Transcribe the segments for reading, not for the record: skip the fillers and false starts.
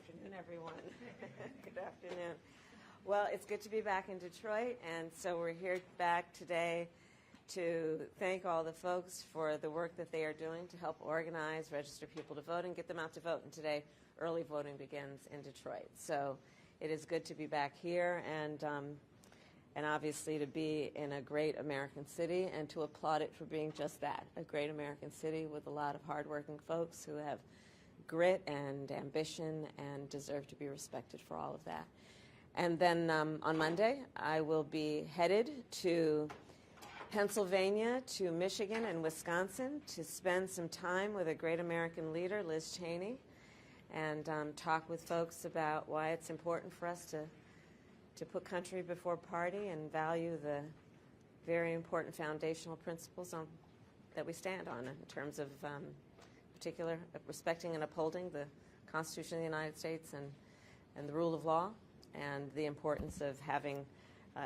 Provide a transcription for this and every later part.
afternoon, everyone. Good afternoon. Well, it's good to be back in Detroit, and so we're here back today to thank all the folks for the work that they are doing to help organize, register people to vote, and get them out to vote. And today, early voting begins in Detroit. So it is good to be back here and obviously to be in a great American city and to applaud it for being just that, a great American city with a lot of hardworking folks who have grit and ambition and deserve to be respected for all of that. And then on Monday, I will be headed to Pennsylvania, to Michigan and Wisconsin to spend some time with a great American leader, Liz Cheney, and talk with folks about why it's important for us to put country before party and value the very important foundational principles that we stand on in terms of particular respecting and upholding the Constitution of the United States and the rule of law, and the importance of having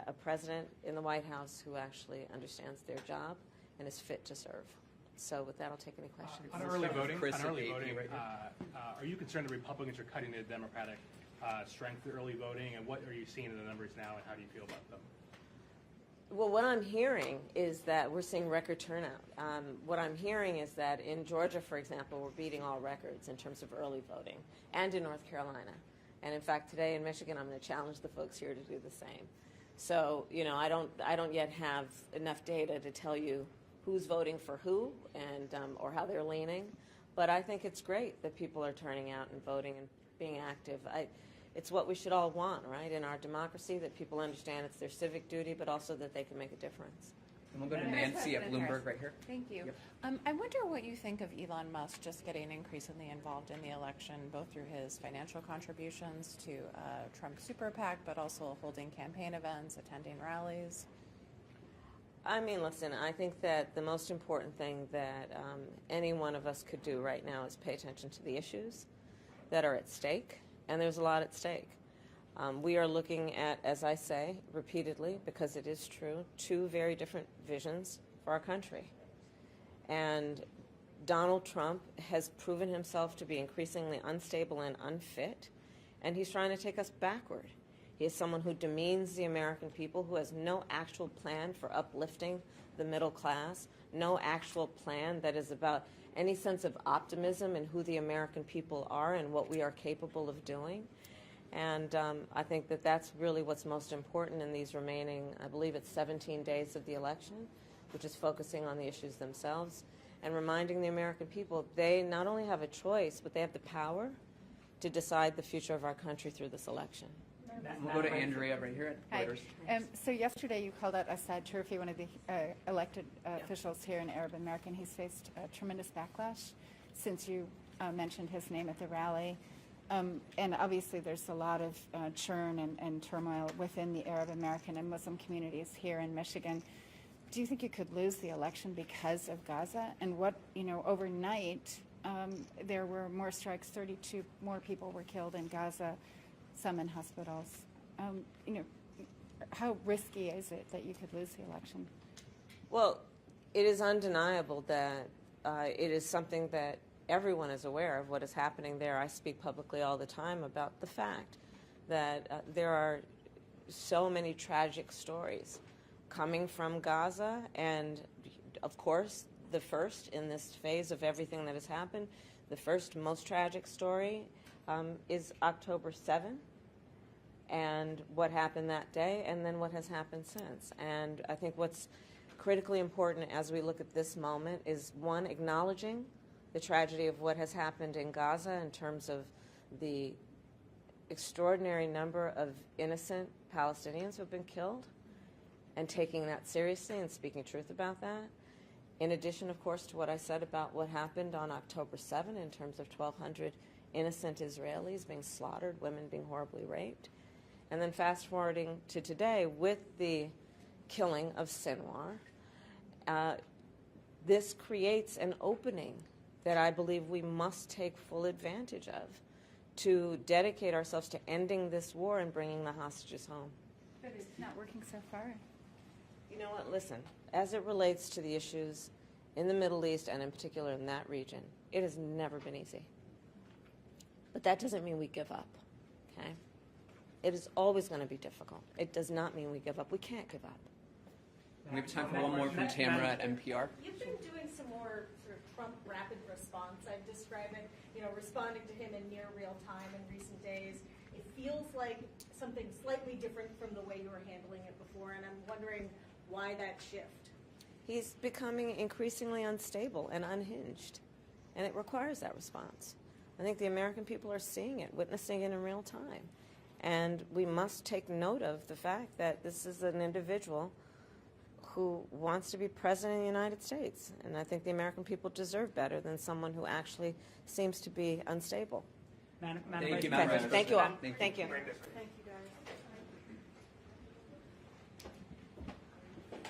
a president in the White House who actually understands their job and is fit to serve. So with that, I'll take any questions. On early voting, are you concerned the Republicans are cutting the Democratic strength of early voting, and what are you seeing in the numbers now, and how do you feel about them? Well, what I'm hearing is that we're seeing record turnout. What I'm hearing is that in Georgia, for example, we're beating all records in terms of early voting, and in North Carolina. And in fact, today in Michigan, I'm going to challenge the folks here to do the same. So, you know, I don't yet have enough data to tell you who's voting for who and or how they're leaning, but I think it's great that people are turning out and voting and being active. It's what we should all want, right, in our democracy, that people understand it's their civic duty, but also that they can make a difference. And we'll go to Nancy at Bloomberg right here. Thank you. Yep. I wonder what you think of Elon Musk just getting increasingly involved in the election, both through his financial contributions to Trump Super PAC, but also holding campaign events, attending rallies. I mean, listen, I think that the most important thing that any one of us could do right now is pay attention to the issues that are at stake, and there's a lot at stake. We are looking at, as I say repeatedly, because it is true, two very different visions for our country. And Donald Trump has proven himself to be increasingly unstable and unfit, and he's trying to take us backward. He is someone who demeans the American people, who has no actual plan for uplifting the middle class, no actual plan that is about any sense of optimism in who the American people are and what we are capable of doing. And I think that that's really what's most important in these remaining, I believe it's 17 days of the election, which is focusing on the issues themselves and reminding the American people they not only have a choice, but they have the power to decide the future of our country through this election. We'll go to Andrea right here at Reuters. So yesterday you called out Assad Turfi, one of the elected officials here in Arab America. He's faced tremendous backlash since you mentioned his name at the rally. And obviously there's a lot of churn and turmoil within the Arab American and Muslim communities here in Michigan. Do you think you could lose the election because of Gaza? And what, you know, overnight there were more strikes, 32 more people were killed in Gaza, some in hospitals. You know, how risky is it that you could lose the election? Well, it is undeniable that it is something that everyone is aware of what is happening there. I speak publicly all the time about the fact that there are so many tragic stories coming from Gaza, and of course the first in this phase of everything that has happened, the first most tragic story is October 7th and what happened that day, and then what has happened since. And I think what's critically important as we look at this moment is, one, acknowledging the tragedy of what has happened in Gaza in terms of the extraordinary number of innocent Palestinians who have been killed, and taking that seriously and speaking truth about that. In addition, of course, to what I said about what happened on October 7 in terms of 1,200 innocent Israelis being slaughtered, women being horribly raped. And then fast forwarding to today with the killing of Sinwar, this creates an opening that I believe we must take full advantage of to dedicate ourselves to ending this war and bringing the hostages home. But it's not working so far. You know what? Listen, as it relates to the issues in the Middle East and in particular in that region, it has never been easy. But that doesn't mean we give up, okay? It is always going to be difficult. It does not mean we give up. We can't give up. We have time for one more from Tamara at NPR. You've been doing some more sort of Trump rapid response. I'd describe it, responding to him in near real time in recent days. It feels like something slightly different from the way you were handling it before, and I'm wondering why that shift. He's becoming increasingly unstable and unhinged, and it requires that response. I think the American people are seeing it, witnessing it in real time. And we must take note of the fact that this is an individual who wants to be president of the United States. And I think the American people deserve better than someone who actually seems to be unstable. Thank you, Madam Vice Thank you all. President. Thank you. Thank you.